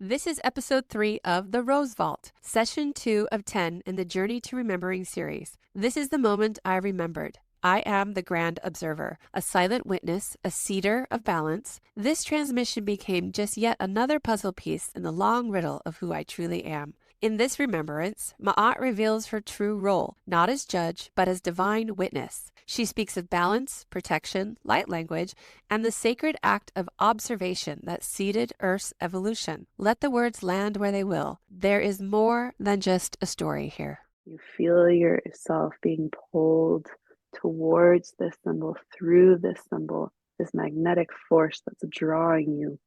This is episode 3 of The Rose Vault, session 2 of 10 in the Journey to Remembering series. This is the moment I remembered. I am the grand observer, a silent witness, a seeder of balance. This transmission became just yet another puzzle piece in the long riddle of who I truly am. In this remembrance, Ma'at reveals her true role, not as judge, but as divine witness. She speaks of balance, protection, light language, and the sacred act of observation that seeded Earth's evolution. Let the words land where they will. There is more than just a story here. You feel yourself being pulled towards this symbol, through this symbol, this magnetic force that's drawing you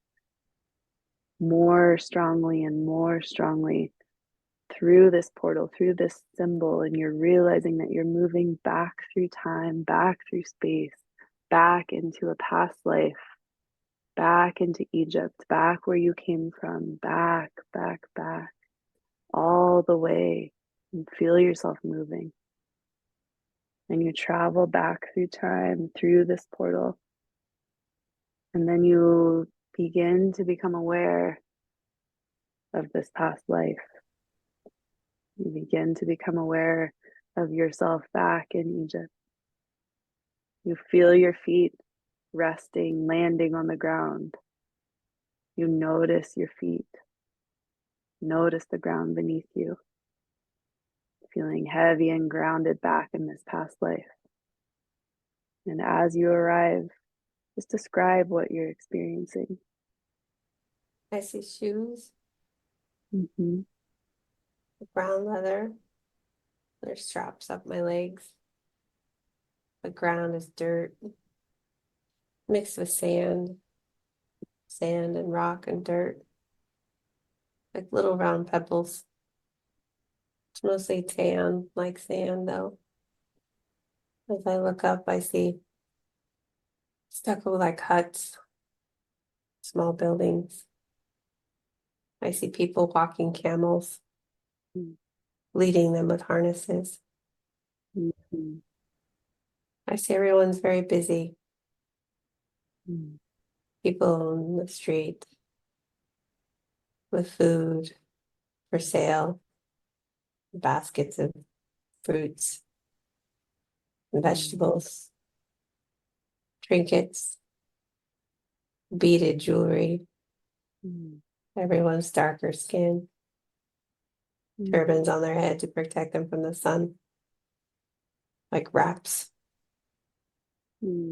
more strongly and more strongly through this portal, through this symbol, and you're realizing that you're moving back through time, back through space, back into a past life, back into Egypt, back where you came from, back, all the way, and feel yourself moving. And you travel back through time, through this portal, and then you begin to become aware of this past life. You begin to become aware of yourself back in Egypt. You feel your feet resting, landing on the ground. You notice your feet. Notice the ground beneath you. Feeling heavy and grounded back in this past life. And as you arrive, just describe what you're experiencing. I see shoes, Mm-hmm. brown leather. There's straps up my legs. The ground is dirt mixed with sand and rock and dirt, like little round pebbles. It's mostly tan, like sand, though. As I look up, I see stucco-like huts, small buildings. I see people walking camels, leading them with harnesses. Mm-hmm. I see everyone's very busy. Mm-hmm. People on the street with food for sale, baskets of fruits and vegetables, trinkets, beaded jewelry. Everyone's darker skin, turbans on their head to protect them from the sun, like wraps.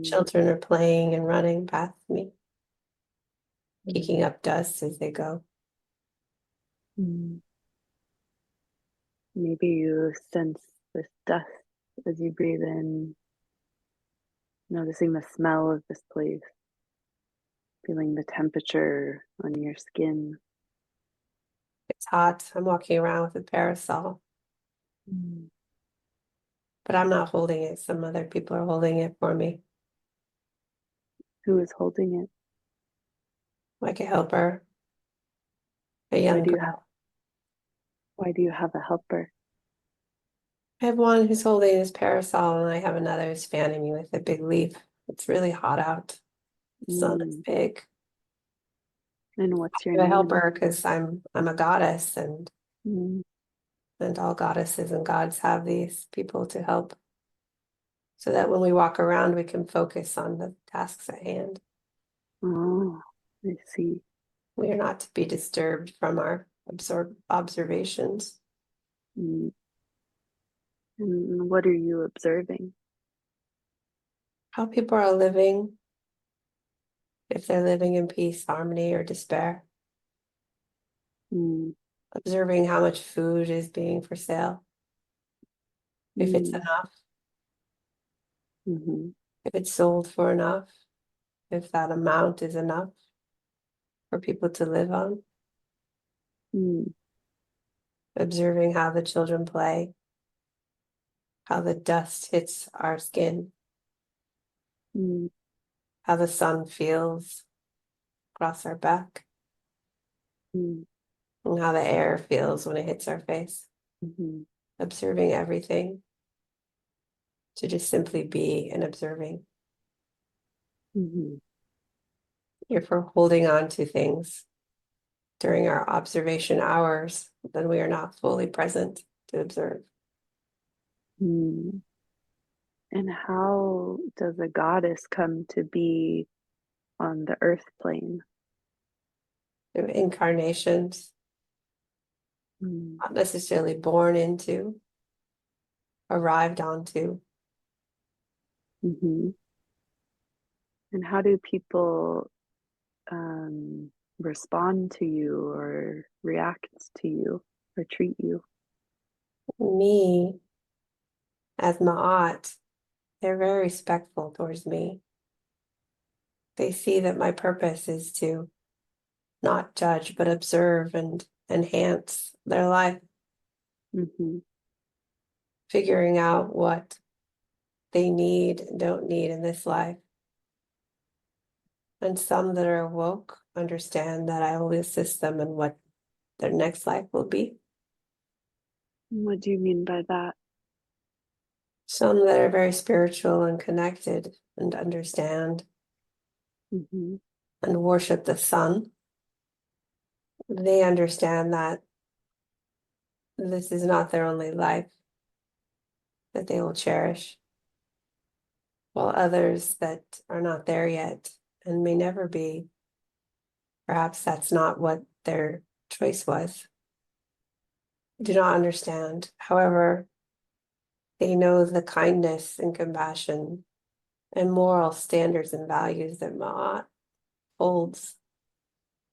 Children are playing and running past me, kicking up dust as they go. Maybe you sense this dust as you breathe in, noticing the smell of this place, feeling the temperature on your skin. It's hot. I'm walking around with a parasol, but I'm not holding it. Some other people are holding it for me. Who is holding it? Like a helper, a young girl. Why do you have a helper? I have one who's holding his parasol, and I have another who's fanning me with a big leaf. It's really hot out. The sun is big. And what's your I'm a name? helper because I'm a goddess, and all goddesses and gods have these people to help, so that when we walk around, we can focus on the tasks at hand. Oh, I see. We are not to be disturbed from our observations. And what are you observing? How people are living, if they're living in peace, harmony, or despair. Observing how much food is being for sale, if it's enough, if it's sold for enough, if that amount is enough for people to live on. Observing how the children play, how the dust hits our skin, how the sun feels across our back, and how the air feels when it hits our face. Observing everything, to just simply be and observing. If we're holding on to things, during our observation hours, then we are not fully present to observe. Mm. And how does a goddess come to be on the earth plane? Through incarnations, Mm. not necessarily born into, arrived onto. Hmm. And how do people respond to you or react to you or treat you? Me, as Ma'at, they're very respectful towards me. They see that my purpose is to not judge, but observe and enhance their life, Hmm. figuring out what they need and don't need in this life. And some that are woke understand that I will assist them in what their next life will be. What do you mean by that? Some that are very spiritual and connected and understand Hmm. and worship the sun, they understand that this is not their only life that they will cherish, while others that are not there yet and may never be, perhaps that's not what their choice was, do not understand. However, they know the kindness and compassion and moral standards and values that Ma'at holds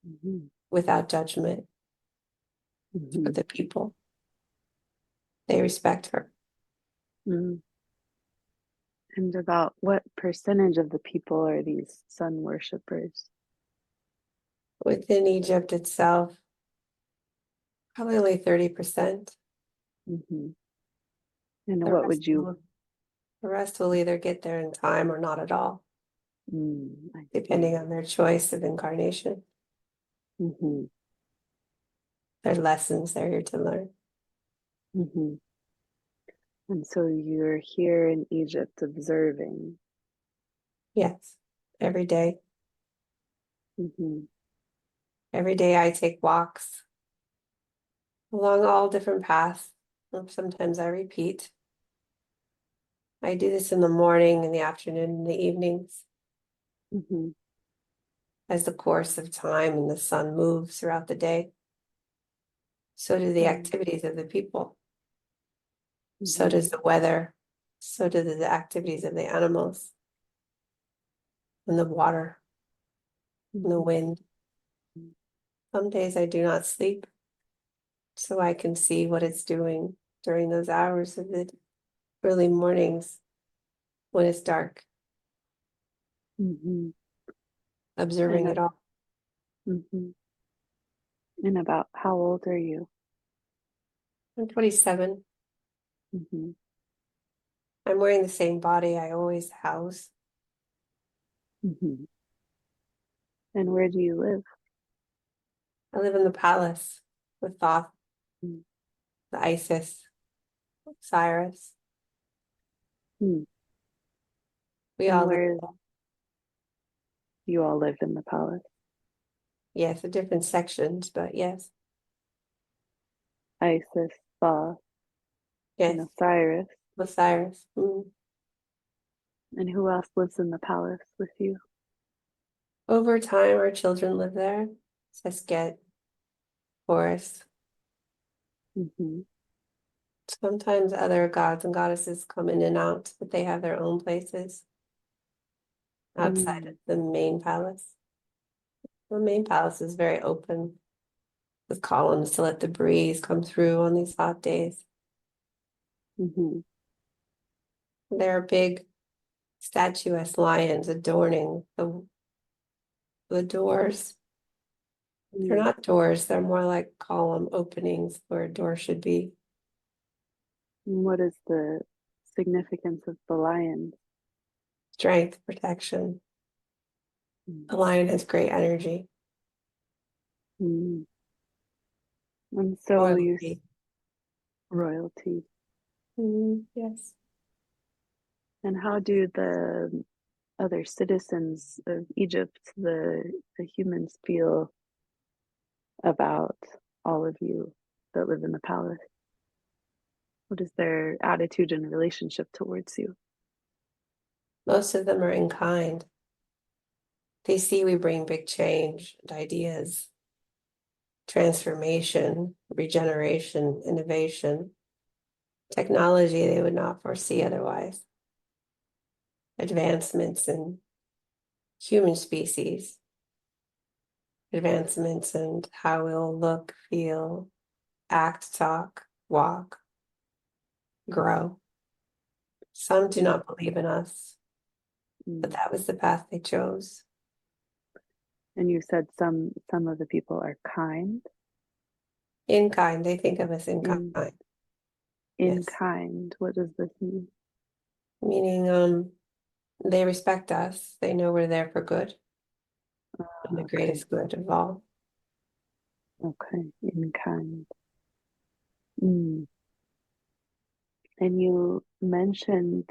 Hmm. without judgment for Hmm. the people. They respect her. Mm. And about what percentage of the people are these sun worshippers? Within Egypt itself, probably only 30%. Hmm. And The what rest would you? will, the rest will either get there in time or not at all, I see. depending on their choice of incarnation, Hmm. their lessons they're here to learn. Hmm. And so you're here in Egypt observing. Yes, every day. Hmm. Every day I take walks along all different paths. Sometimes I repeat. I do this in the morning, in the afternoon, in the evenings, Hmm. as the course of time and the sun moves throughout the day. So do the And activities of the people. So hmm. does the weather. So do the activities of the animals and the water and the Hmm. wind. Some days I do not sleep, so I can see what it's doing during those hours of the early mornings when it's dark, Hmm. observing And it all. hmm. And about how old are you? I'm 27. Hmm. I'm wearing the same body I always house. Hmm. And where do you live? I live in the palace with Thoth, Mm-hmm. the Isis, Cyrus. We And all live, where you all live in the palace? yes, in different sections, but yes, Isis, Thoth, and yes, Osiris. with Cyrus. Mm. And who else lives in the palace with you? Over time, our children live there. Sesket, Horus. Hmm. Sometimes other gods and goddesses come in and out, but they have their own places outside of Mm. the main palace. The main palace is very open with columns to let the breeze come through on these hot days. Hmm. There are big statuesque lions adorning the doors. They're Mm. not doors, they're more like column openings where a door should be. And what is the significance of the lions? Strength, protection. Mm. The lion has great energy, Mm. And so you, royalty. royalty. Yes. And how do the other citizens of Egypt, the humans, feel about all of you that live in the palace? What is their attitude and relationship towards you? Most of them are in kind. They see we bring big change and ideas, transformation, regeneration, innovation, technology they would not foresee otherwise, advancements in human species, advancements in how we'll look, feel, act, talk, walk, grow. Some do not believe in us, but that was the path they chose. And you said some of the people are kind. In kind, they think of us in In kind. in Yes. kind. What does this mean? Meaning they respect us. They know we're there for good and the Okay. greatest good of all. Okay. In kind. Mm. And you mentioned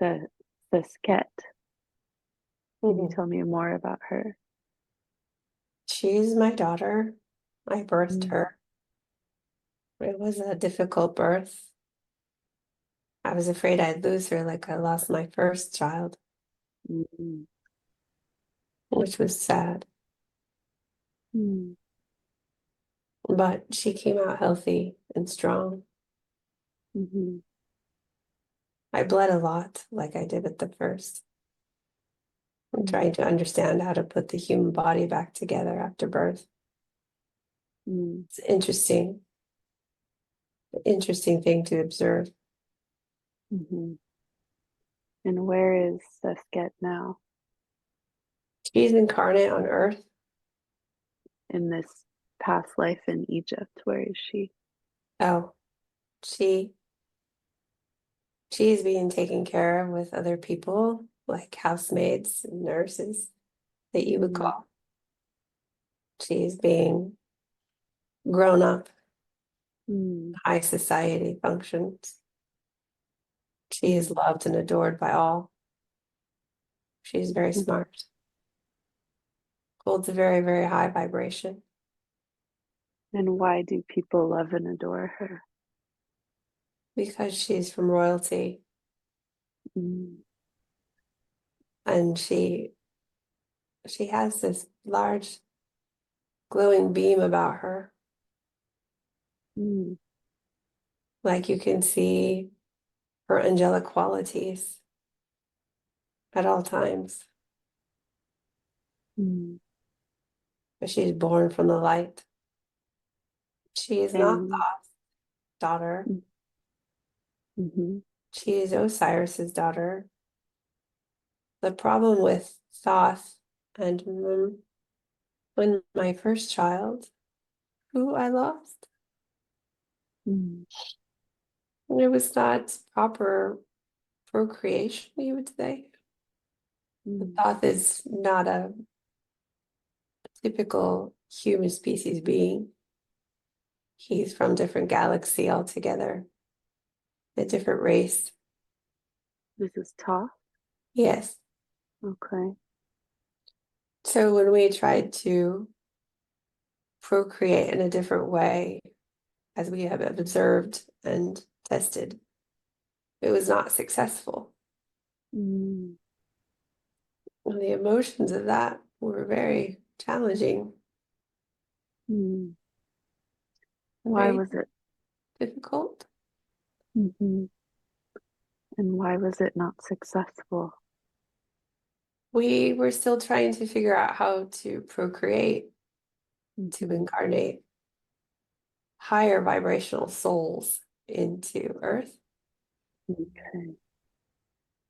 the Sesket. Can you Mhm. tell me more about her? She's my daughter. I birthed Mm. her. It was a difficult birth. I was afraid I'd lose her like I lost my first child, Mm. which was sad. Mm. But she came out healthy and strong. Mm-hmm. I bled a lot, like I did at the first. I'm Mm. trying to understand how to put the human body back together after birth. Mm. It's interesting thing to observe. Mm-hmm. And where is Sesket now She's incarnate on Earth. in this past life in Egypt? Where is she? Oh, she she's being taken care of with other people, like housemaids and nurses that you would Mm. call. She's being grown up, Mm. high society functions. She is Mm. loved and adored by all. She's very Mm. smart, holds a very, very high vibration And why do people love and adore her? because she's from royalty Mm. and she has this large glowing beam about her. Mm. Like you can see her angelic qualities at all times. Mm. But she's born from the light. She is not And Thoth's daughter. mm-hmm. She is Osiris's daughter. The problem with Thoth and when my first child, who I lost, Mm. it was not proper procreation, you would say. Mm. Thoth is not a typical human species being. He's from different galaxy altogether, a different race. This is Thoth. Yes. Okay. So when we tried to procreate in a different way, as we have observed and tested, it was not successful. Mm. And the emotions of that were very challenging, Mm. Why very was it? difficult. Mm-hmm. And why was it not successful? We were still trying to figure out how to procreate, to Mm-hmm. incarnate higher vibrational souls into Earth, Okay.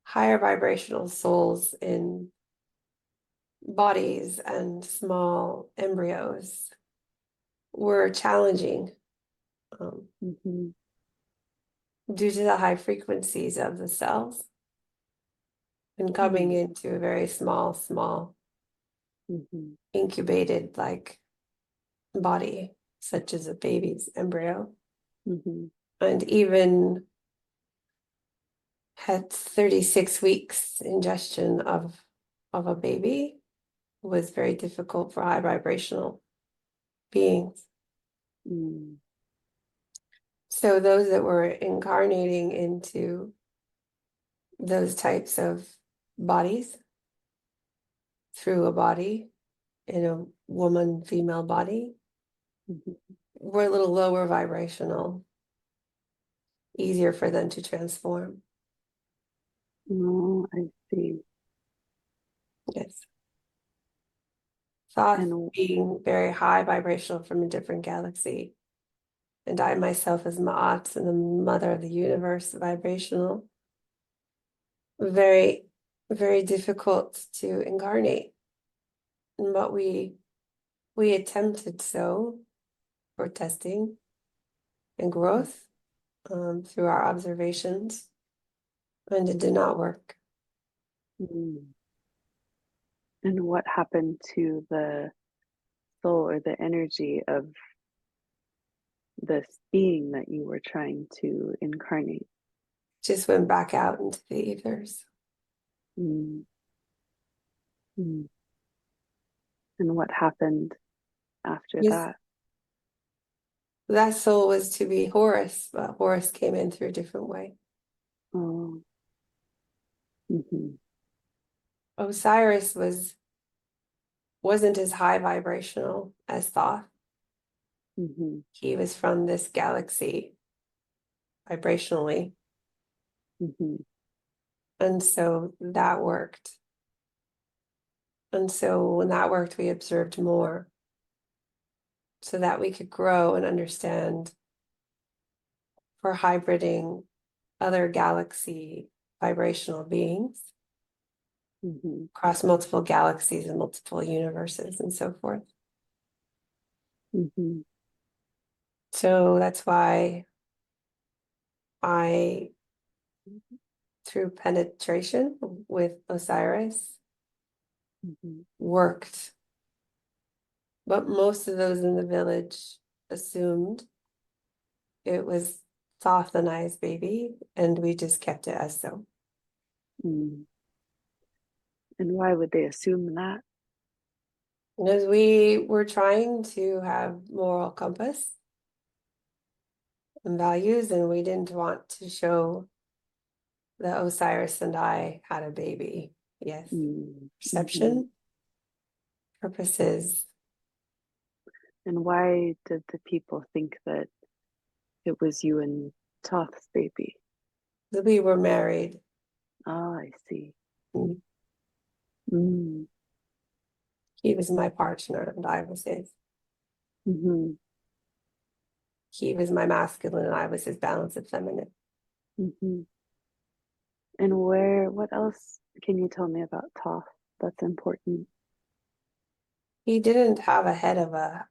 higher vibrational souls in bodies and small embryos were challenging Mm-hmm. due to the high frequencies of the cells and coming into a very small Mm-hmm. incubated like body, such as a baby's embryo. Mm-hmm. And even had 36 weeks ingestion of a baby was very difficult for high vibrational. beings. Mm. So those that were incarnating into those types of bodies through a body in a woman, female body Mhm. were a little lower vibrational, easier for them to transform. Oh, I see. Yes. Thoth And being very high vibrational from a different galaxy. And I myself as Ma'at and the mother of the universe, vibrational. Very, very difficult to incarnate. But we attempted so for testing and growth through our observations, and it did not work. mm. And what happened to the soul or the energy of this being that you were trying to incarnate? Just went back out into the ethers. Mm. Mm. And what happened after Yes, that? that soul was to be Horus, but Horus came in through a different way. Oh. Mm-hmm. Osiris wasn't as high vibrational as Thoth. Mm-hmm. He was from this galaxy vibrationally. Mm-hmm. And so that worked. And so when that worked, we observed more so that we could grow and understand for hybriding other galaxy vibrational beings Mm-hmm. across multiple galaxies and multiple universes and so forth. Mm-hmm. So that's why I, through penetration with Osiris, Mm-hmm. worked. But most of those in the village assumed it was Thoth and I's baby, and we just kept it as so. Mm. And why would they assume that? Because we were trying to have moral compass and values, and we didn't want to show that Osiris and I had a baby. Yes. Mm. Mm-hmm. Perception purposes. And why did the people think that it was you and Toth's baby? We were married. Ah, I see. Mm. Mm. He was my partner and I was his. Mm-hmm. He was my masculine and I was his balance of feminine. Mm-hmm. And what else can you tell me about Toph that's important? He didn't have a head of a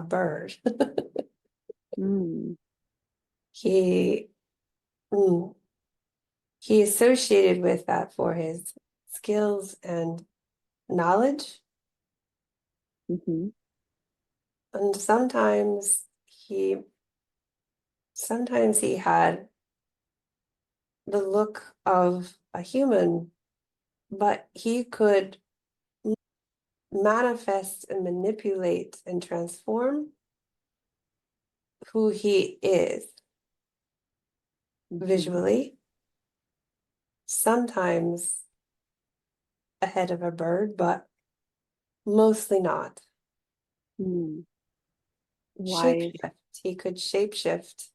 bird. Mm. He mm, he associated with that for his skills and knowledge. Mm-hmm. And sometimes he had the look of a human, but he could manifest and manipulate and transform who he is Mm-hmm. visually, sometimes a head of a bird, but mostly not. Mm. Why is Shapeshift. He could shapeshift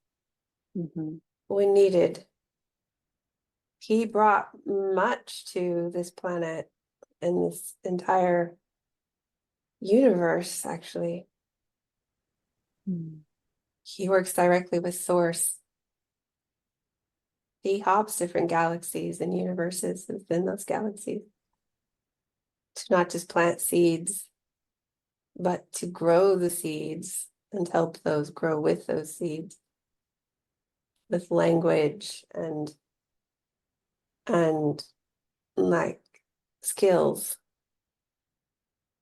mm-hmm. when needed. He brought much to this planet and this entire universe, actually. Mm. He works directly with Source. He hops different galaxies and universes within those galaxies to not just plant seeds, but to grow the seeds and help those grow with those seeds with language and like skills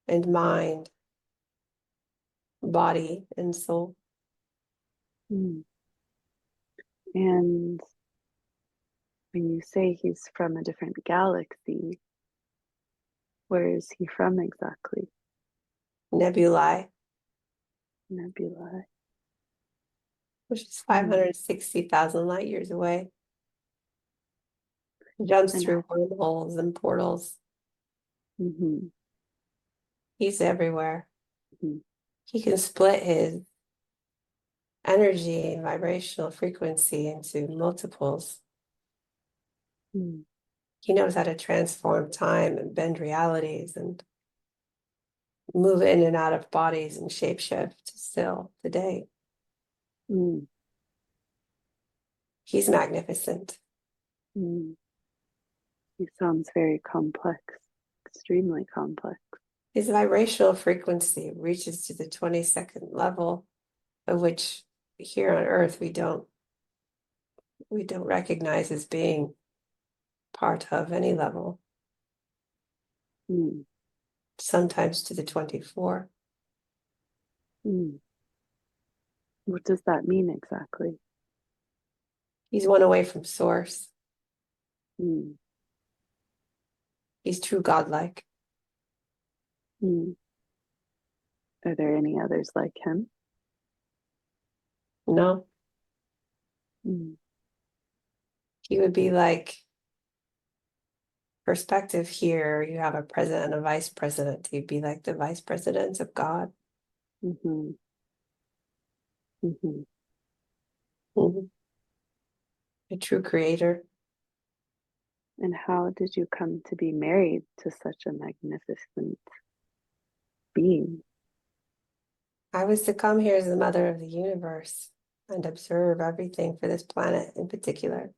and mind, body and soul. Mm. And when you say he's from a different galaxy, where is he from exactly? Nebulae. nebulae. which is 560,000 light years away. He jumps And through wormholes and portals. mm-hmm, He's everywhere. mm-hmm, He can split his energy and vibrational frequency into multiples. mm, He knows how to transform time and bend realities and move in and out of bodies and shapeshift still today. mm, He's magnificent. mm. He sounds very complex, extremely complex. His vibrational frequency reaches to the 22nd level, of which here on Earth we don't recognize as being part of any level, Mm, sometimes to the 24. mm. What does that mean exactly? He's one away from source. Mm, He's true godlike. mm. Are there any others like him? No, Mm, he would be like perspective here. You have a president and a vice president. He'd be like the vice presidents of God. mm-hmm, mm-hmm, Mhm. A true creator. And how did you come to be married to such a magnificent being? I was to come here as the mother of the universe and observe everything for this planet in particular.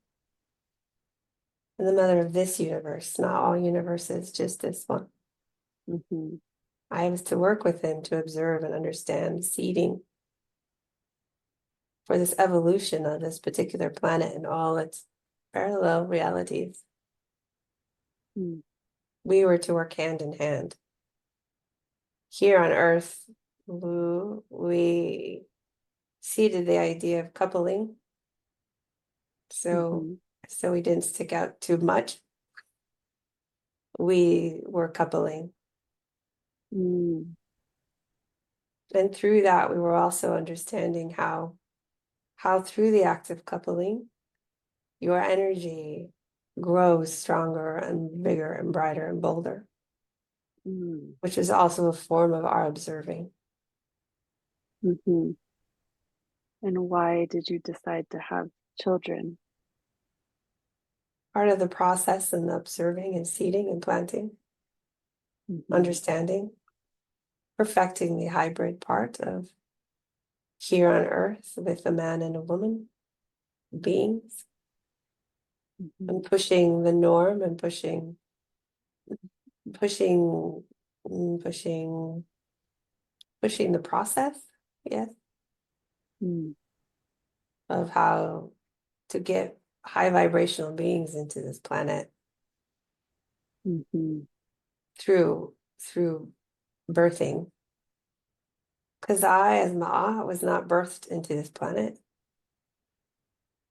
And the mother of this universe, not all universes, just this one. Mm-hmm, I was to work with him to observe and understand seeding for this evolution of this particular planet and all its parallel realities. mm, We were to work hand in hand. Here on Earth, we seeded the idea of coupling. So, mm-hmm, so we didn't stick out too much. We were coupling. mm, And through that, we were also understanding how through the act of coupling, your energy grows stronger and bigger and brighter and bolder, mm, which is also a form of our observing. mm-hmm. And why did you decide to have children? Part of the process and the observing and seeding and planting, Mm-hmm, understanding, perfecting the hybrid part of here on earth with a man and a woman beings, mm-hmm, and pushing the norm and pushing pushing pushing the process, yes, mm, of how to get high vibrational beings into this planet mm-hmm, through birthing. Because I, as Ma'a, was not birthed into this planet,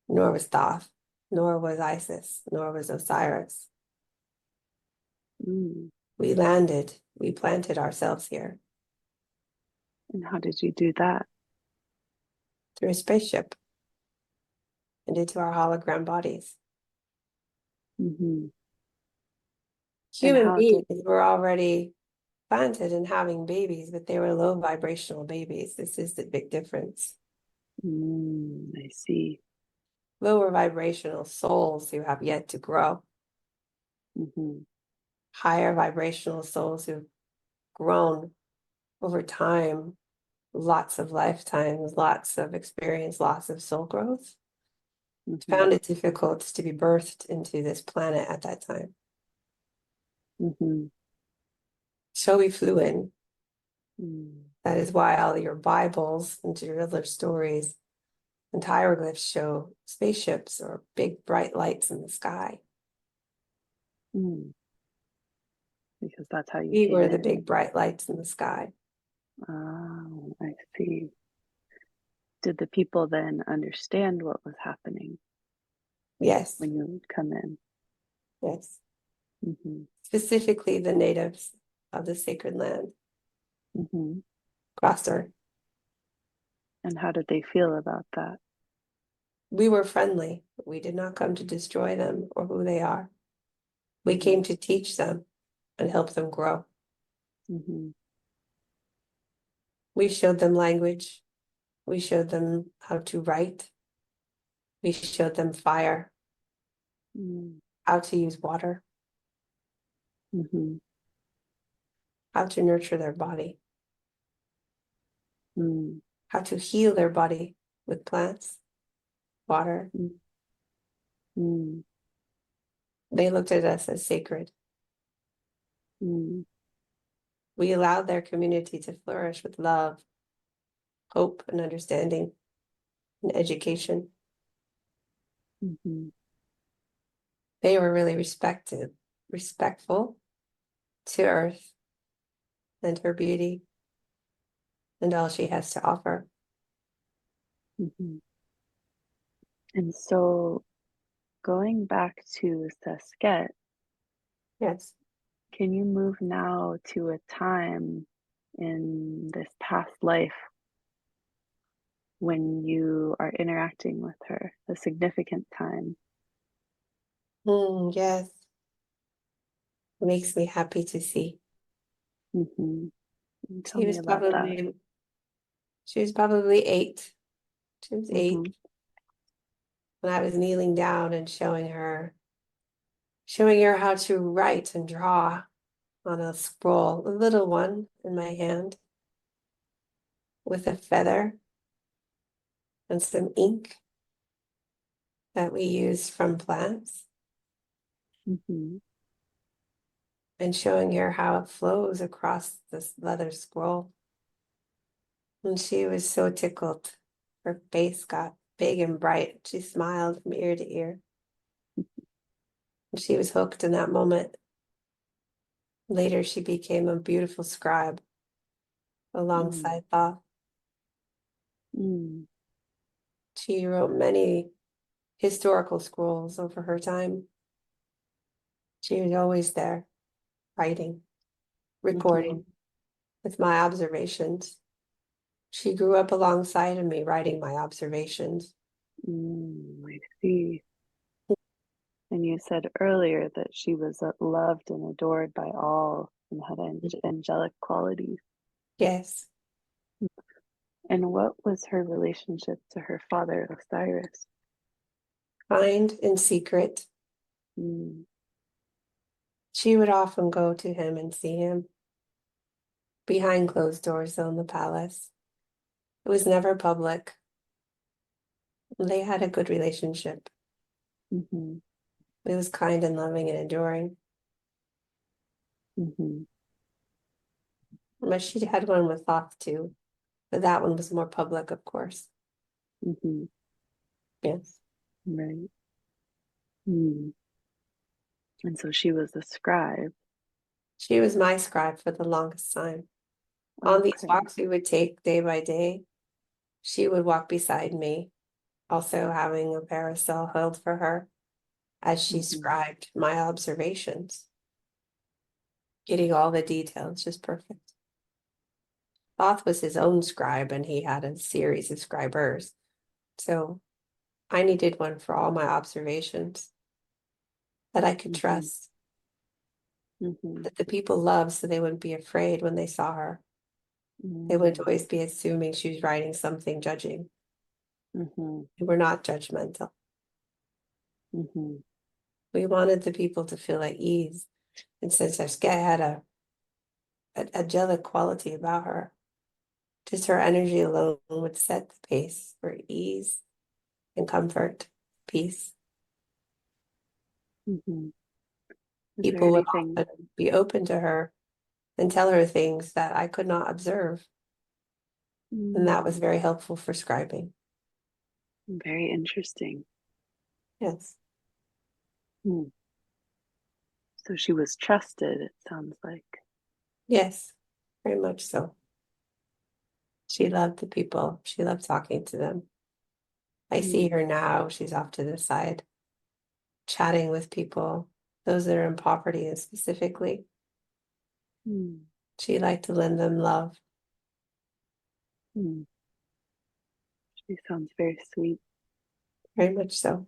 nor was Thoth, nor was Isis, nor was Osiris. mm. We landed, we planted ourselves here And how did you do that? through a spaceship and into our hologram bodies. Mm-hmm. And Human how beings did, were already planted and having babies, but they were low vibrational babies. This is the big difference. I see. Lower vibrational souls who have yet to grow, Mm-hmm, higher vibrational souls who've grown over time, lots of lifetimes, lots of experience, lots of soul growth, mm-hmm, found it difficult to be birthed into this planet at that time. mm-hmm, So we flew in. mm, That is why all your Bibles and your other stories and hieroglyphs show spaceships or big bright lights in the sky. mm. Because that's how you We came were the in. big bright lights in the sky. Oh, I see. Did the people then understand what was happening Yes, when you would come in? yes. Mm-hmm, Specifically the natives of the sacred land mm-hmm, across Earth. And how did they feel about that? We were friendly. We did not come to destroy them or who they are. We Mm-hmm. came to teach them and help them grow. Mm-hmm. We showed them language. We showed them how to write. We showed them fire, how to use water, Mm-hmm. how to nurture their body, Mm-hmm. how to heal their body with plants, water. Mm-hmm. They looked at us as sacred. Mm-hmm. We allowed their community to flourish with love, hope, and understanding, and education. Mm-hmm. They were really respectful to Earth and her beauty and all she has to offer. Mm-hmm. And so going back to Sesket, Yes. can you move now to a time in this past life when you are interacting with her, a significant time? Yes. It makes me happy to see. Mm-hmm. Tell She me was about that. probably she was probably 8. She was 8 Mm-hmm. when I was kneeling down and showing her how to write and draw on a scroll, a little one in my hand with a feather and some ink that we use from plants, Mm-hmm. and showing her how it flows across this leather scroll. And she was so tickled. Her face got big and bright. She smiled from ear to ear. And she was hooked in that moment. Later, she became a beautiful scribe alongside Thoth. Mm-hmm. She wrote many historical scrolls over her time. She was always there, writing, Mm-hmm. recording with my observations. She grew up alongside of me, writing my observations. I see. And you said earlier that she was loved and adored by all and had angelic qualities. Yes, And what was her relationship to her father, Osiris? kind and secret. Mm, She would often go to him and see him behind closed doors though in the palace. It was never public. They had a good relationship. mm-hmm, It was kind and loving and enduring. mm-hmm, But she had one with Thoth too, but that one was more public, of course. mm-hmm, Yes. right. Mm. And so she was a scribe. She was my scribe for the longest time. On these Okay. walks we would take day by day, she would walk beside me, also having a parasol held for her as she Mm-hmm, scribed my observations, getting all the details just perfect. Thoth was his own scribe and he had a series of scribers. So I needed one for all my observations that I could mm-hmm, trust, mm-hmm, that the people loved so they wouldn't be afraid when they saw her. They wouldn't always be assuming she was writing something judging. mm-hmm, We were not judgmental. mm-hmm, We wanted the people to feel at ease. And since Sesket had an angelic quality about her, just her energy alone would set the pace for ease and comfort, peace. mm-hmm. Is there People would anything often be open to her and tell her things that I could not observe. And that was very helpful for scribing. very interesting? Yes. Hmm. So she was trusted, it sounds like. Yes, very much so. She loved the people. She loved talking to them. I see Hmm. her now. She's off to the side, chatting with people, those that are in poverty and specifically. Hmm. She liked to lend them love. Hmm. She sounds very sweet. Very much so.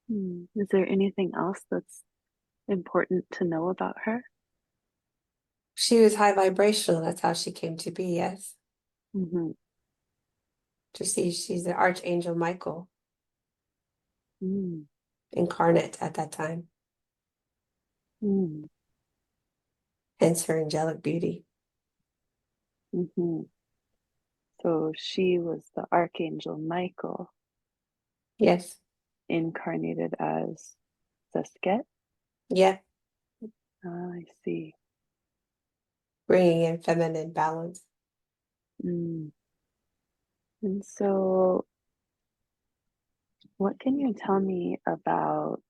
Is there anything else that's important to know about her? She was high vibrational. That's how she came to be, yes. Mm-hmm. To see she's the Archangel Michael, Mm. incarnate at that time, Mm. hence her angelic beauty. Mm-hmm. So she was the Archangel Michael Yes. incarnated as Sesket. Yeah. Ah, I see. Bringing in feminine balance. Mm. And so, what can you tell me about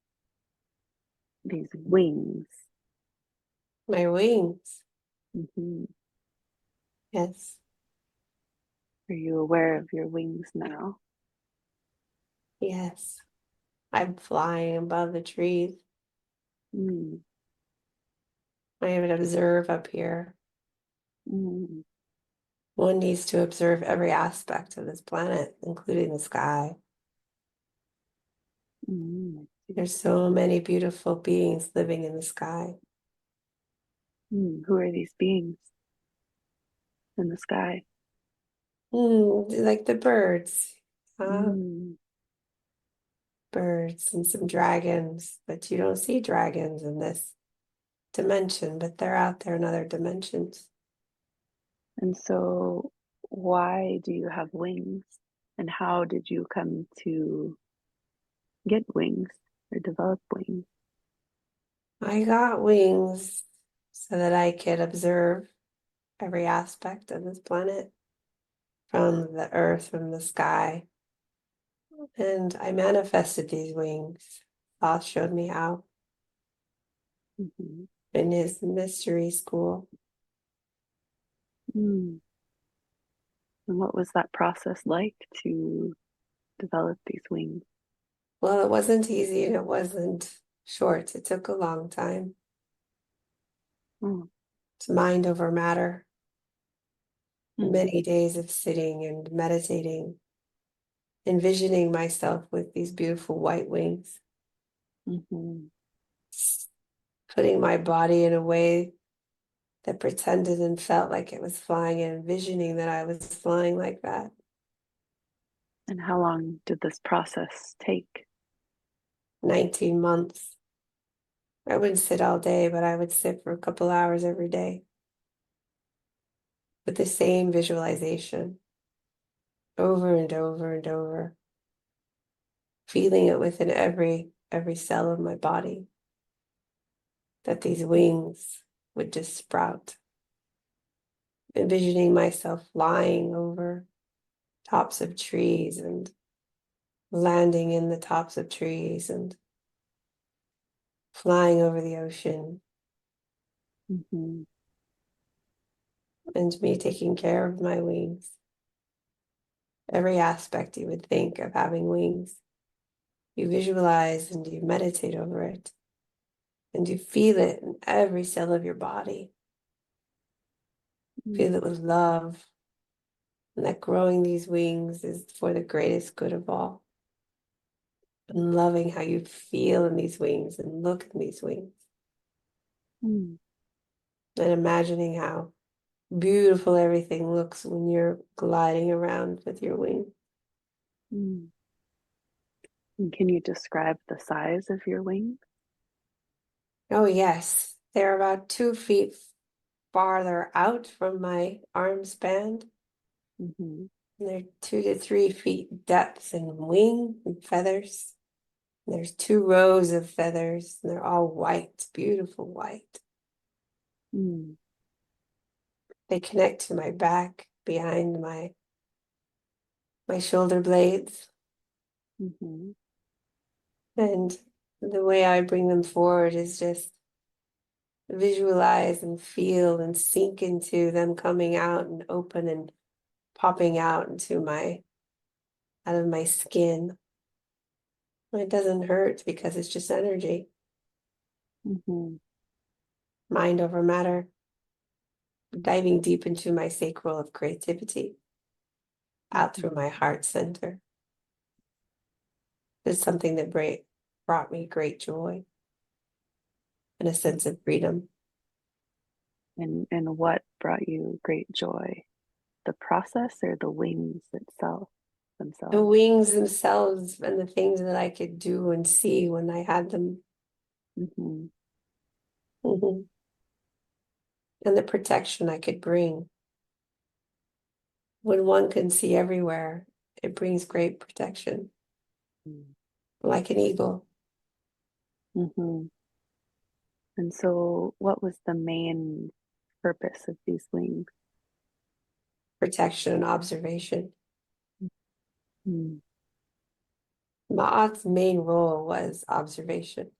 these wings? My wings. Hmm. Yes. Are you aware of your wings now? Yes. I'm flying above the trees. Mm. I even observe up here. Mm. One needs to observe every aspect of this planet, including the sky. Mm. I see. There's so many beautiful beings living in the sky. Who are these beings in the sky? Like the birds. Uh, Mm. birds and some dragons, but you don't see dragons in this dimension, but they're out there in other dimensions. And so, why do you have wings? And how did you come to get wings or develop wings? I got wings so that I could observe every aspect of this planet from the earth, from the sky. And I manifested these wings. Thoth showed me how Hmm. in his mystery school. Mm. And what was that process like to develop these wings? Well, it wasn't easy and it wasn't short. It took a long time. Oh. It's mind over matter. Mm. Many days of sitting and meditating, envisioning myself with these beautiful white wings, Hmm. putting my body in a way that pretended and felt like it was flying and envisioning that I was flying like that. And how long did this process take? 19 months. I wouldn't sit all day, but I would sit for a couple hours every day with the same visualization over and over and over, feeling it within every cell of my body that these wings would just sprout, envisioning myself flying over tops of trees and landing in the tops of trees and flying over the ocean, Hmm. and me taking care of my wings. Every aspect you would think of having wings, you visualize and you meditate over it, and you feel it in every cell of your body. Feel it Mm. with love, and that growing these wings is for the greatest good of all. And loving how you feel in these wings and look in these wings, Mm. and imagining how beautiful everything looks when you're gliding around with your wings. Mm. And can you describe the size of your wings? Oh, yes, they're about 2 feet farther out from my arm span. Hmm. And they're 2 to 3 feet depth in wing and feathers. And there's 2 rows of feathers, and they're all white, beautiful white. Mm. They connect to my back behind my shoulder blades. Hmm. And the way I bring them forward is just visualize and feel and sink into them coming out and open and popping out out of my skin. It doesn't hurt because it's just energy, Hmm. mind over matter, diving deep into my sacral of creativity. out through my heart center. It's something that brought me great joy and a sense of freedom. And what brought you great joy? The process or the wings The themselves? wings themselves and the things that I could do and see when I had them. Mm-hmm. Mhm. And the protection I could bring. When one can see everywhere, it brings great protection, like an eagle. Mm-hmm. And so, what was the main purpose of these wings? Protection and observation. Mm. Ma'at's main role was observation,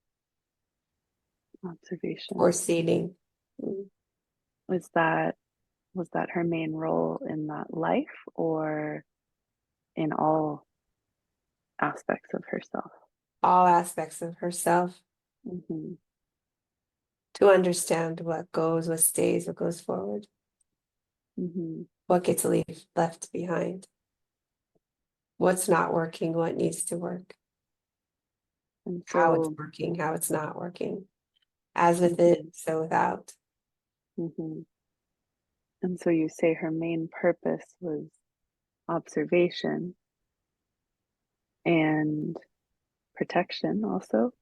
Observation. foreseeing. Mm. Was that her main role in that life, or in all aspects of herself? All aspects of herself, Mm-hmm. to understand what goes, what stays, what goes forward, Mm-hmm. what gets left behind, what's not working, what needs to work, And how it's so, working, how it's not working, as mm-hmm. within, so without. Mm-hmm. And so you say her main purpose was observation and protection also.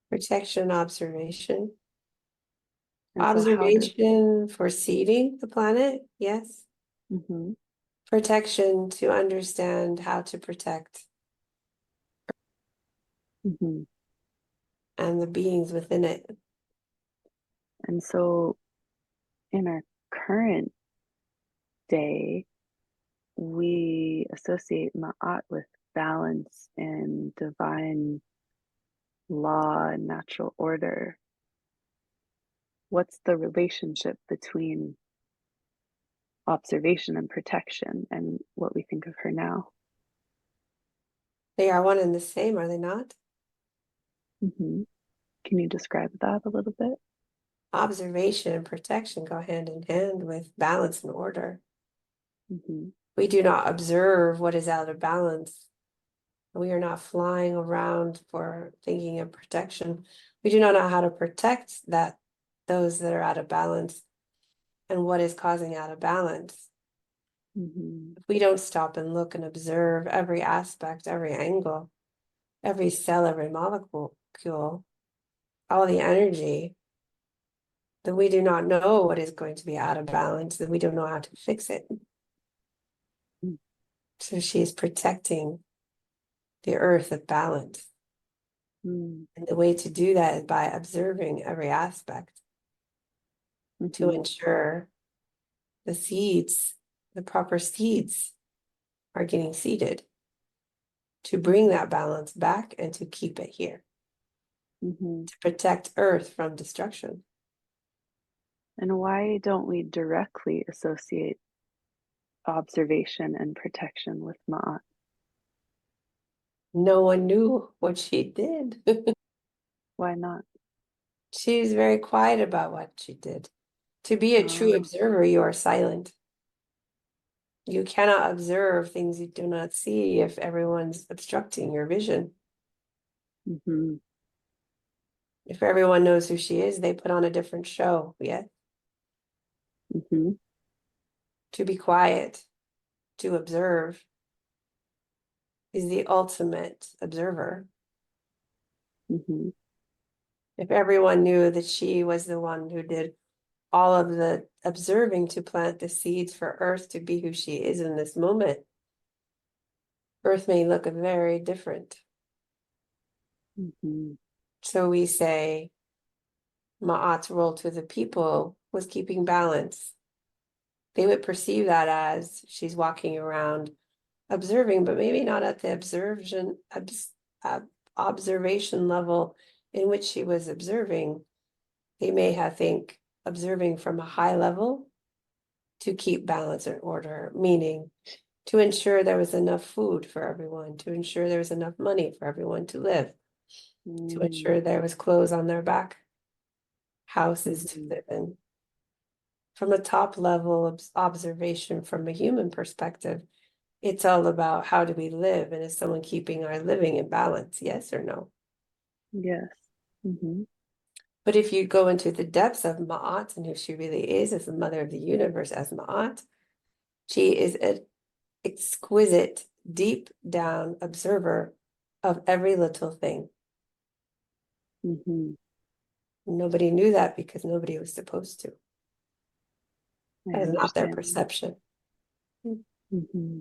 Protection, observation. And so how does Observation for seeding the planet, yes. mm-hmm. Protection to understand how to protect Mm-hmm. and the beings within it. And so in our current day, we associate Ma'at with balance and divine law and natural order. What's the relationship between observation and protection and what we think of her now? They are one and the same, are they not? Mm-hmm. Can you describe that a little bit? Observation and protection go hand in hand with balance and order. Mm-hmm. We do not observe what is out of balance. We are not flying around for thinking of protection. We do not know how to protect those that are out of balance and what is causing out of balance. Mm-hmm. If we don't stop and look and observe every aspect, every angle, every cell, every molecule, all the energy, then we do not know what is going to be out of balance, then we don't know how to fix it. So she is protecting the earth of balance. Mm-hmm. And the way to do that is by observing every aspect to Mm-hmm. ensure the seeds, the proper seeds are getting seeded to bring that balance back and to keep it here, Mm-hmm. to protect earth from destruction. And why don't we directly associate observation and protection with Ma'at? No one knew what she did. Why not? She's very quiet about what she did. To be a true Oh, observer, you are silent. You cannot observe things you do not see if everyone's obstructing your vision. mm-hmm. If everyone knows who she is, they put on a different show. Yeah. Mm-hmm. To be quiet, to observe, is the ultimate observer. Mm-hmm. If everyone knew that she was the one who did all of the observing to plant the seeds for Earth to be who she is in this moment, Earth may look very different. Mm-hmm. So we say Ma'at's role to the people was keeping balance. They would perceive that as she's walking around observing, but maybe not at the observation level in which she was observing. They may have think observing from a high level to keep balance and order, meaning to ensure there was enough food for everyone, to ensure there was enough money for everyone to live, to Mm-hmm. ensure there was clothes on their back, houses to Mm-hmm. live in. From a top level observation from a human perspective, It's all about how do we live, and is someone keeping our living in balance? Yes or no? Yes. Mm-hmm. But if you go into the depths of Ma'at and who she really is as the mother of the universe as Ma'at, she is an exquisite, deep down observer of every little thing. Mm-hmm. Nobody knew that because nobody was supposed to. I That is not their understand that. perception. Mm-hmm.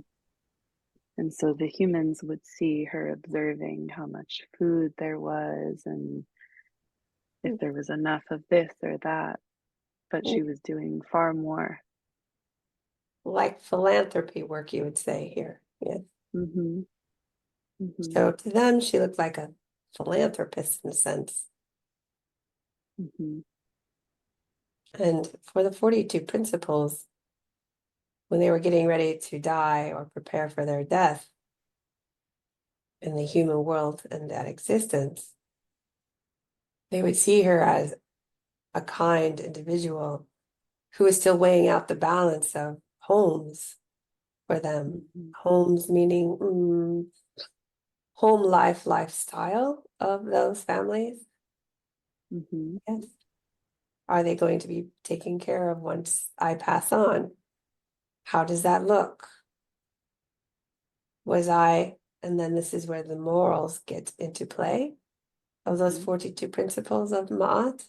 And so the humans would see her observing how much food there was and if there was enough of this or that, but she was doing far more. Like philanthropy work, you would say here. Yes. Mm-hmm. Mm-hmm. So to them, she looked like a philanthropist in a sense. Mm-hmm. And for the 42 principles, when they were getting ready to die or prepare for their death in the human world and that existence, they would see her as a kind individual who is still weighing out the balance of homes for them. Mm-hmm. Homes meaning home life lifestyle of those families. Mm-hmm. Yes. Are they going to be taken care of once I pass on? How does that look? Was I, and then this is where the morals get into play of those Mm-hmm. 42 principles of Ma'at.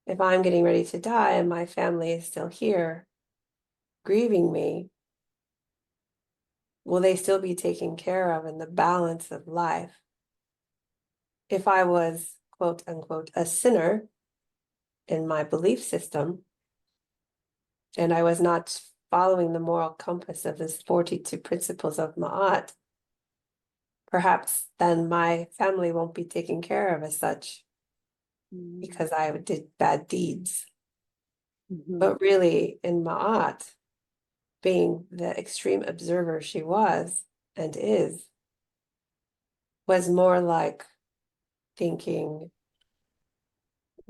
If I'm getting ready to die and my family is still here grieving me, will they still be taken care of in the balance of life? If I was, quote unquote, a sinner in my belief system, and I was not following the moral compass of this 42 principles of Ma'at, perhaps then my family won't be taken care of as such because I did bad deeds. Mm-hmm. But really, in Ma'at, being the extreme observer she was and is, was more like thinking,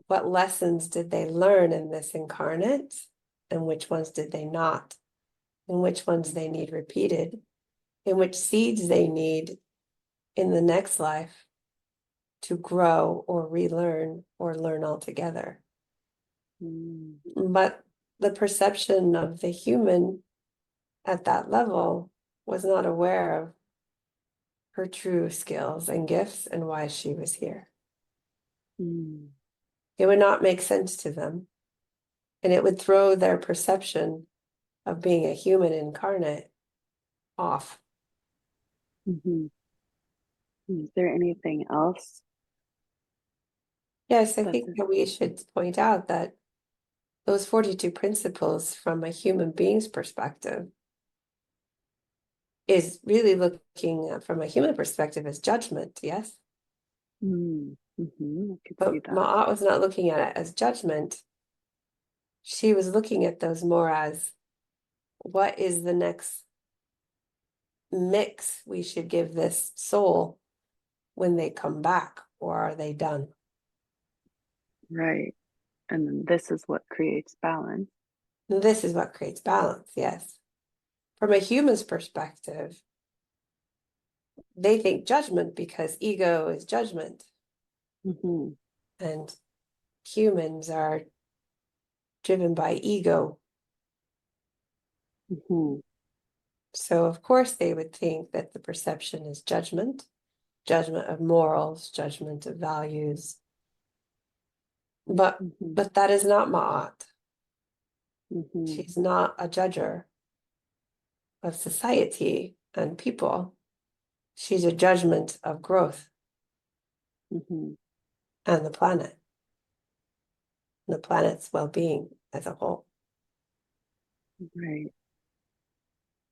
what lessons did they learn in this incarnate, and which ones did they not, and which ones they need repeated, and which seeds they need in the next life to grow or relearn or learn altogether. Mm-hmm. But the perception of the human at that level was not aware of her true skills and gifts and why she was here. Mm-hmm. It would not make sense to them, and it would throw their perception of being a human incarnate off. Mm-hmm. Is there anything else Yes, I that's think that we should point out that those 42 principles from a human being's perspective is really looking from a human perspective as judgment, yes? mm-hmm. I could see But that. Ma'at was not looking at it as judgment. She was looking at those more as what is the next mix we should give this soul when they come back, or are they done? Right. And then this is what creates balance. And this is what creates balance, yes. From a human's perspective, they think judgment because ego is judgment, Mm-hmm. and humans are driven by ego. Mm-hmm. So, of course, they would think that the perception is judgment, judgment of morals, judgment of values. But Mm-hmm. but that is not Ma'at. Mm-hmm. She's not a judger of society and people. She's a judgment of growth Mm-hmm. and the planet's well-being as a whole. Right.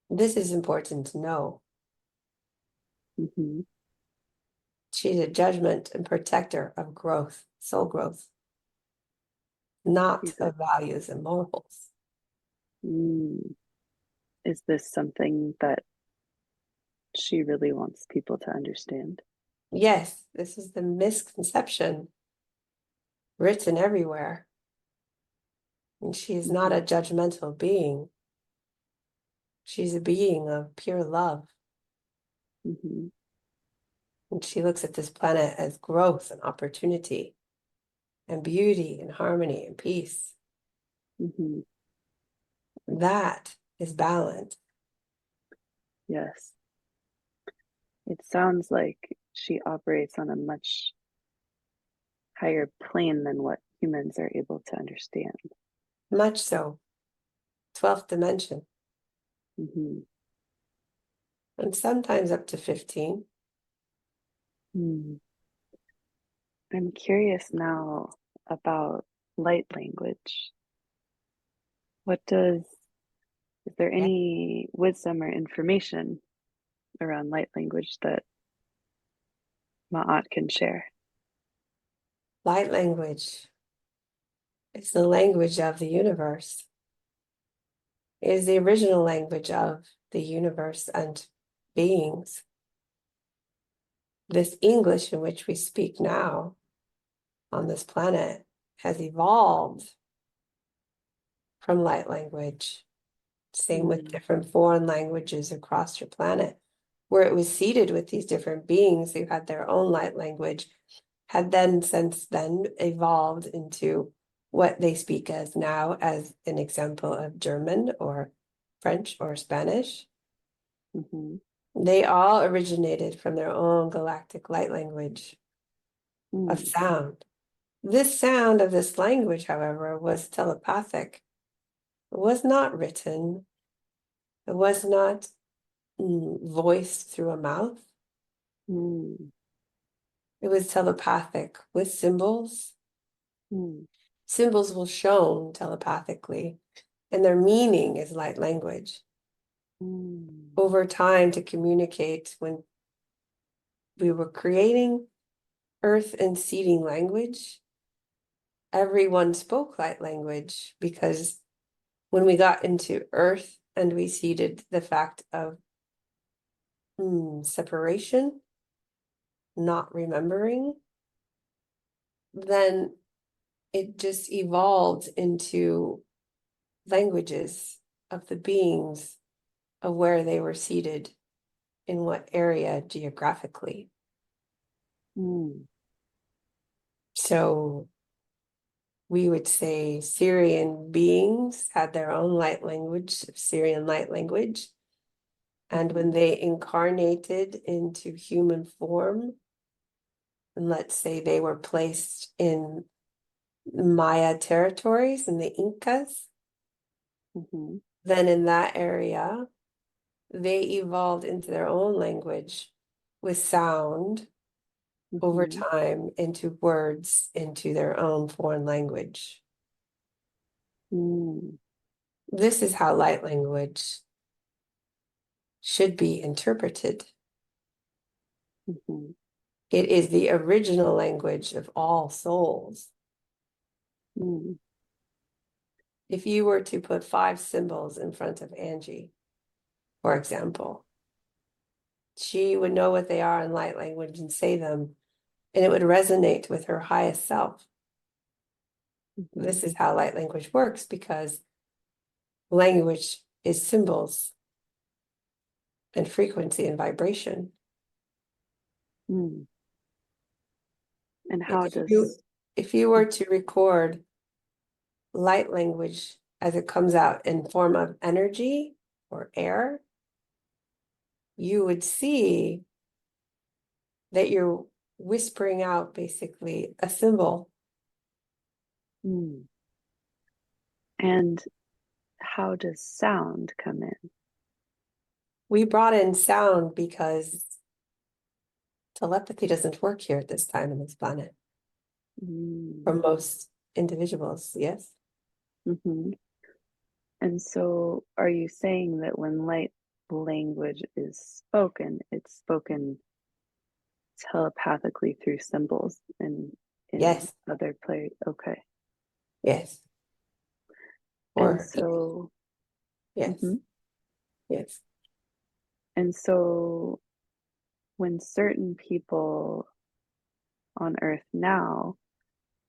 This is important to know. Mm-hmm. She's a judgment and protector of growth, soul growth, not She's a of values and morals. mm. Is this something that she really wants people to understand? Yes, this is the misconception written everywhere. And she is not Mm-hmm. a judgmental being. She's a being of pure love. Mm-hmm. And she looks at this planet as growth and opportunity and beauty and harmony and peace. Mm-hmm. That is balance. Yes. It sounds like she operates on a much higher plane than what humans are able to understand. Much so. 12th dimension. Mm-hmm. And sometimes up to 15. Hmm. I'm curious now about light language. Is there Yeah. any wisdom or information around light language that Ma'at can share? Light language is the language of the universe. It is the original language of the universe and beings. This English in which we speak now on this planet has evolved from light language. Same with Mm, different foreign languages across your planet, where it was seeded with these different beings who had their own light language, had then since then evolved into what they speak as now, as an example of German or French or Spanish. mhm, They all originated from their own galactic light language of mm, sound. This sound of this language, however, was telepathic. It was not written. It was not voiced through a mouth. mm, It was telepathic with symbols. mm, Symbols will shown telepathically, and their meaning is light language. mm, Over time, to communicate, when we were creating earth and seeding language, everyone spoke light language, because when we got into earth and we seeded the fact of separation, not remembering, then it just evolved into languages of the beings, of where they were seated in what area geographically. mm, So we would say Syrian beings had their own light language, Syrian light language. And when mhm, they incarnated into human form, and let's say they were placed in Maya territories and the Incas, mhm, then in that area, they evolved into their own language with sound over mhm, time into words, into their own foreign language. mm, This is how light language should be interpreted. mhm, It is the original language of all souls. mm, If you were to put 5 symbols in front of Angie, for example, she would know what they are in light language and say them, and it would resonate with her highest self. mhm, This is how light language works, because language is symbols and frequency and vibration. mm. And how If you does, if you were to record light language as it comes out in form of energy or air, you would see that you're whispering out basically a symbol. mm, and how does sound come in? We brought in sound because telepathy doesn't work here at this time in this planet for Mm, most individuals. Yes. mhm. And so, are you saying that when light language is spoken, it's spoken telepathically through symbols and in Yes. other play? Okay. Yes. And Or so, yes. mhm. Yes. And so, when certain people on Earth now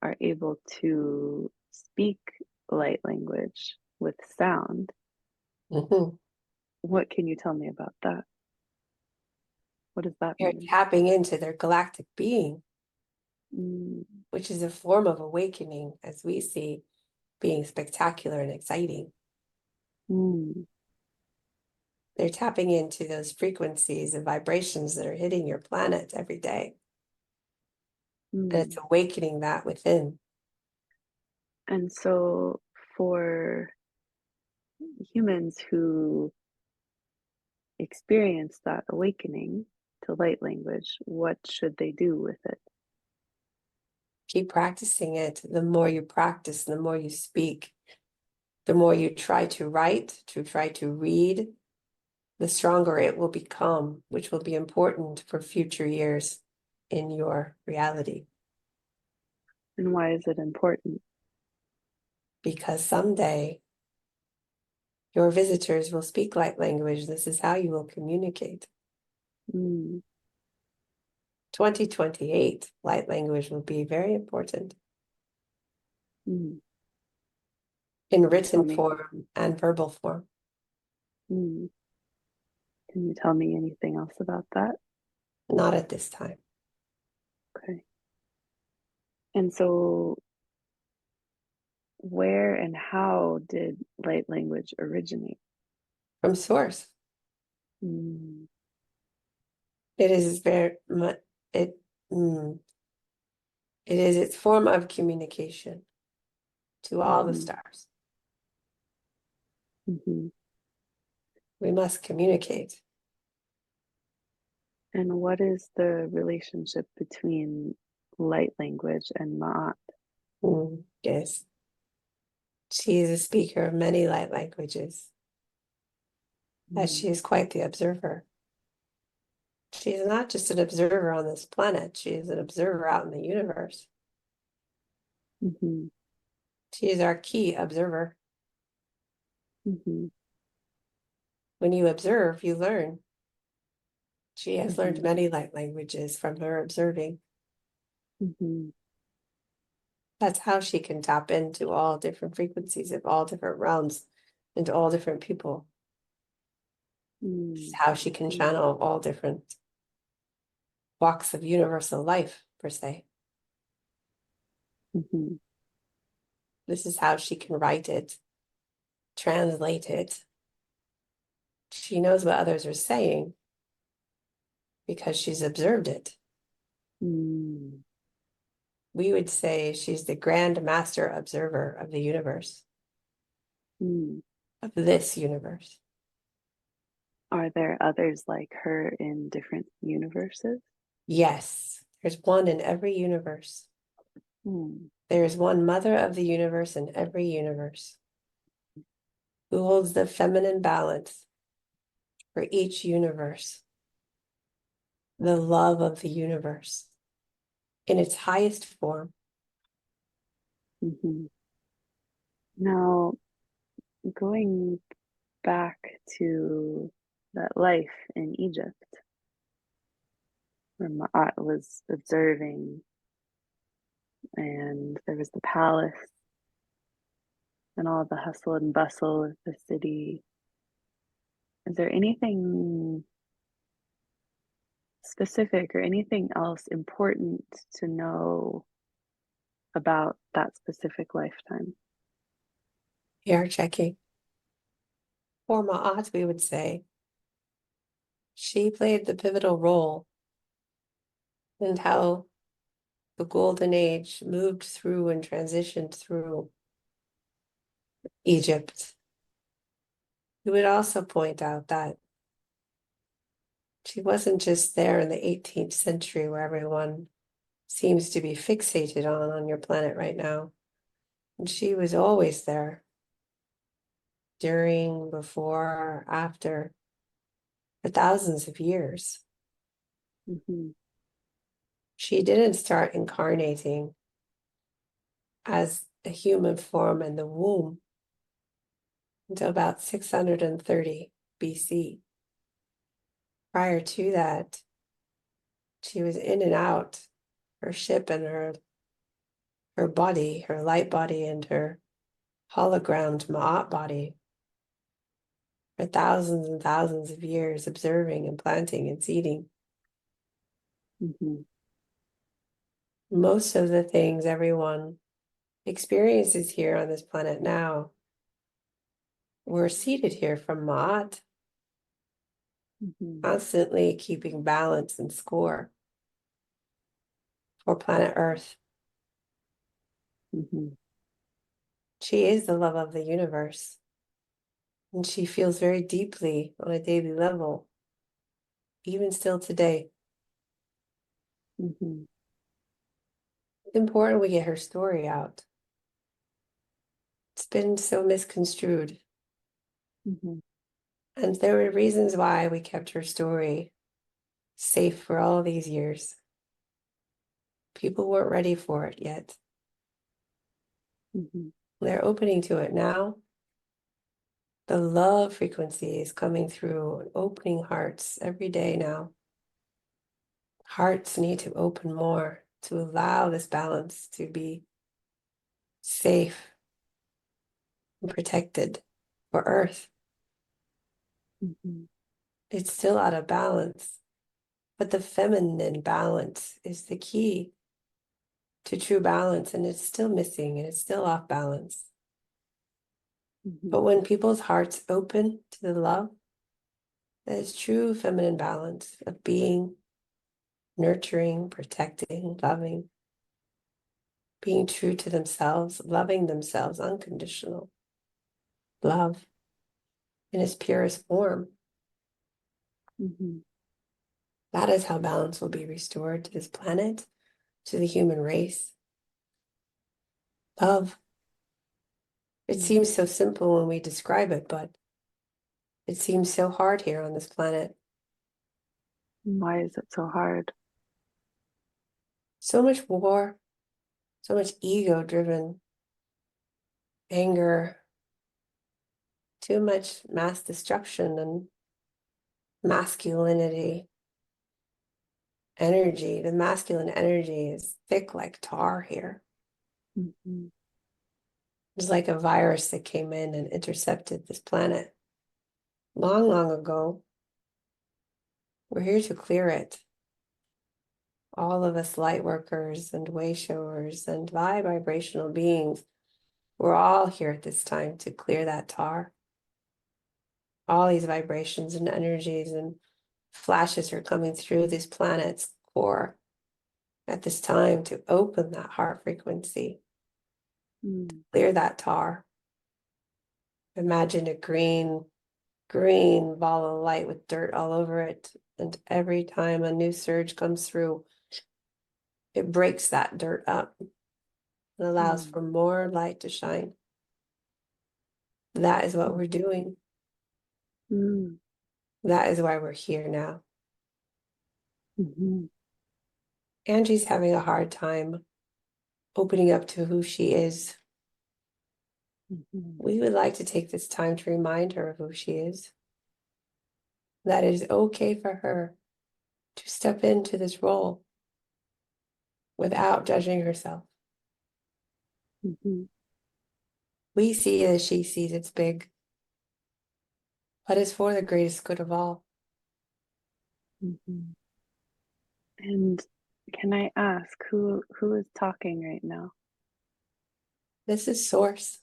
are able to speak light language with sound, Mhm. What can you tell me about that? What does that They're mean? tapping into their galactic being, Mm, which is a form of awakening, as we see being spectacular and exciting. mm, They're tapping into those frequencies and vibrations that are hitting your planet every day. And it's mm. awakening that within. And so for humans who experience that awakening to light language, what should they do with it? Keep practicing it. The more you practice, the more you speak, the more you try to write, to try to read, the stronger it will become, which will be important for future years in your reality. And why is it important? Because someday your visitors will speak light language. This is how you will communicate. Mm, 2028, light language will be very important mm. in Can you tell written me? form and verbal form. Mm. Can you tell me anything else about that? Not at this time. Okay. And so, where and how did light language originate? From source. Mm, It is very much, it, it is its form of communication to all the mm-hmm, stars. mm-hmm. We must communicate. And what is the relationship between light language and Ma'at? Yes. She is a speaker of many light languages, as Mm, she is quite the observer. She is not just an observer on this planet, she is an observer out in the universe. mm-hmm, She is our key observer. mm-hmm, When you observe, you learn. She has learned mm-hmm, many light languages from her observing. mm-hmm, That's how she can tap into all different frequencies of all different realms and all different people. It's mm, how she can mm, channel all different walks of universal life, per se. mm-hmm, This is how she can write it, translate it. She knows what others are saying because she's observed it. mm, We would say she's the grand master observer of the universe, mm. of this universe. Are there others like her in different universes? Yes, there's one in every universe. Mm, There is one mother of the universe in every universe who holds the feminine balance for each universe, the love of the universe in its highest form. mm-hmm. Now, going back to that life in Egypt, where Ma'at was observing, and there was the palace and all the hustle and bustle of the city. Is there anything specific or anything else important to know about that specific lifetime? We are checking. For Ma'at, we would say, she played the pivotal role in how the golden age moved through and transitioned through Egypt. We would also point out that she wasn't just there in the 18th century where everyone seems to be fixated on your planet right now. And she was always there during, before, after, for thousands of years. Mm-hmm, She didn't start incarnating as a human form in the womb until about 630 BC. Prior to that, she was in and out her ship and her body, her light body and her hologrammed Ma'at body for thousands and thousands of years, observing and planting and seeding. Mm-hmm. Most of the things everyone experiences here on this planet now were seeded here from Ma'at, Mm-hmm. constantly keeping balance and score for planet Earth. Mm-hmm. She is the love of the universe, and she feels very deeply on a daily level, even still today. Mm-hmm. It's important we get her story out. It's been so misconstrued, Mm-hmm. and there were reasons why we kept her story safe for all these years. People weren't ready for it yet. Mm-hmm. They're opening to it now. The love frequency is coming through and opening hearts every day now. Hearts need to open more to allow this balance to be safe and protected for Earth. Mm-hmm. It's still out of balance, but the feminine balance is the key to true balance, and it's still missing and it's still off balance. Mm-hmm. But when people's hearts open to the love, that is true feminine balance of being nurturing, protecting, loving, being true to themselves, loving themselves, unconditional love in its purest form. Mm-hmm. That is how balance will be restored to this planet, to the human race. Love. It Mm-hmm. seems so simple when we describe it, but it seems so hard here on this planet. Why is it so hard? So much war, so much ego-driven anger, too much mass destruction and masculinity energy. The masculine energy is thick like tar here. Mm-hmm. It's like a virus that came in and intercepted this planet long, long ago. We're here to clear it. All of us light workers and way showers and high vibrational beings, we're all here at this time to clear that tar. All these vibrations and energies and flashes are coming through this planet's core at this time to open that heart frequency, Mm-hmm. clear that tar. Imagine a green ball of light with dirt all over it. And every time a new surge comes through, it breaks that dirt up and allows for more light to shine. That is what we're doing. Mm-hmm. That is why we're here now. Mm-hmm. Angie's having a hard time opening up to who she is. Mm-hmm. We would like to take this time to remind her of who she is. That it is okay for her to step into this role without judging herself. Mm-hmm. We see as she sees it's big, but it's for the greatest good of all. Mm-hmm. And can I ask who is talking right now? This is source,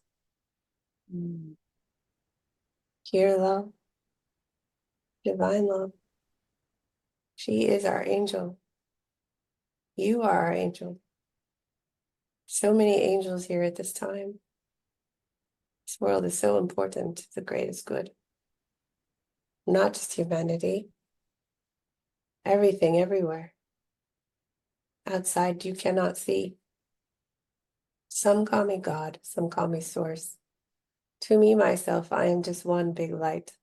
Mm. pure love, divine love. She is our angel. You are our angel. So many angels here at this time. This world is so important to the greatest good. Not just humanity, everything, everywhere. Outside you cannot see. Some call me God, some call me source. To me, myself, I am just one big light.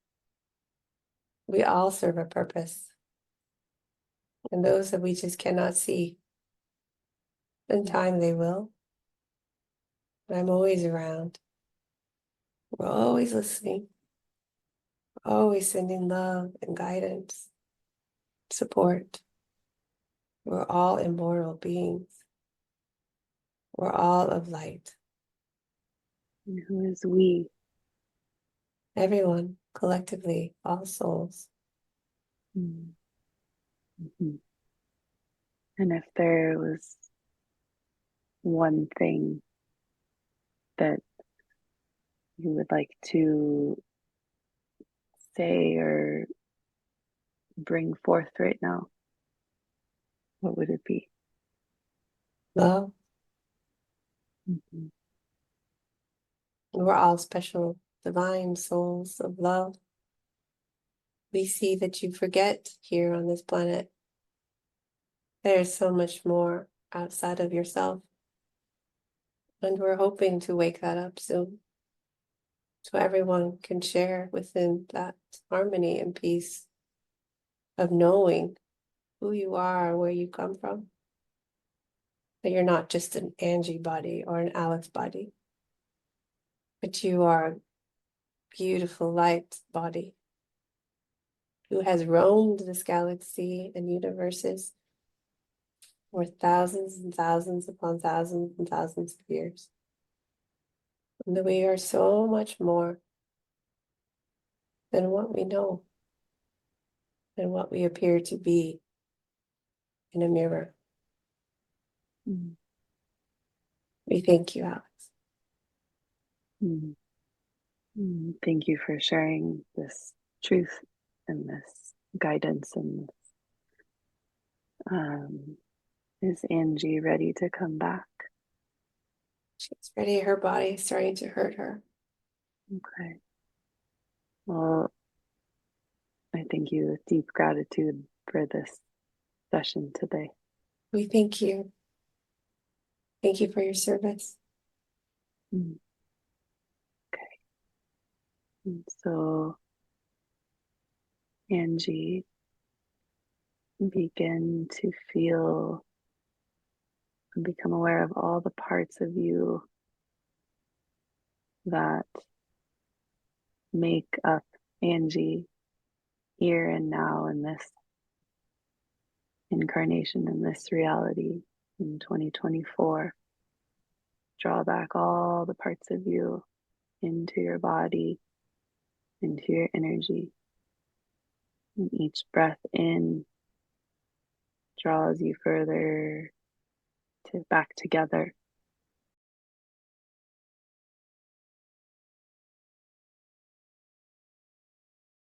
We all serve a purpose. And those that we just cannot see, in time they will. But I'm always around. We're always listening, always sending love and guidance, support. We're all immortal beings. We're all of light. And who is we? Everyone, collectively, all souls. Mm. Mhm. And if there was one thing that you would like to say or bring forth right now, what would it be? Love. Mhm. We're all special, divine souls of love. We see that you forget here on this planet. There's so much more outside of yourself. And we're hoping to wake that up soon, so everyone can share within that harmony and peace of knowing who you are, where you come from. That you're not just an Angie body or an Alex body, but you are a beautiful light body who has roamed this galaxy and universes for thousands and thousands upon thousands and thousands of years. And that we are so much more than what we know and what we appear to be in a mirror. Mm. We thank you, Alex. Mm. Mm. Thank you for sharing this truth and this guidance. And is Angie ready to come back? She's ready. Her body is starting to hurt her. Okay. Well, I thank you with deep gratitude for this session today. We thank you. Thank you for your service. Mm. Okay. And so, Angie, begin to feel and become aware of all the parts of you that make up Angie here and now in this incarnation, in this reality in 2024. Draw back all the parts of you into your body, into your energy. And each breath in draws you further back together.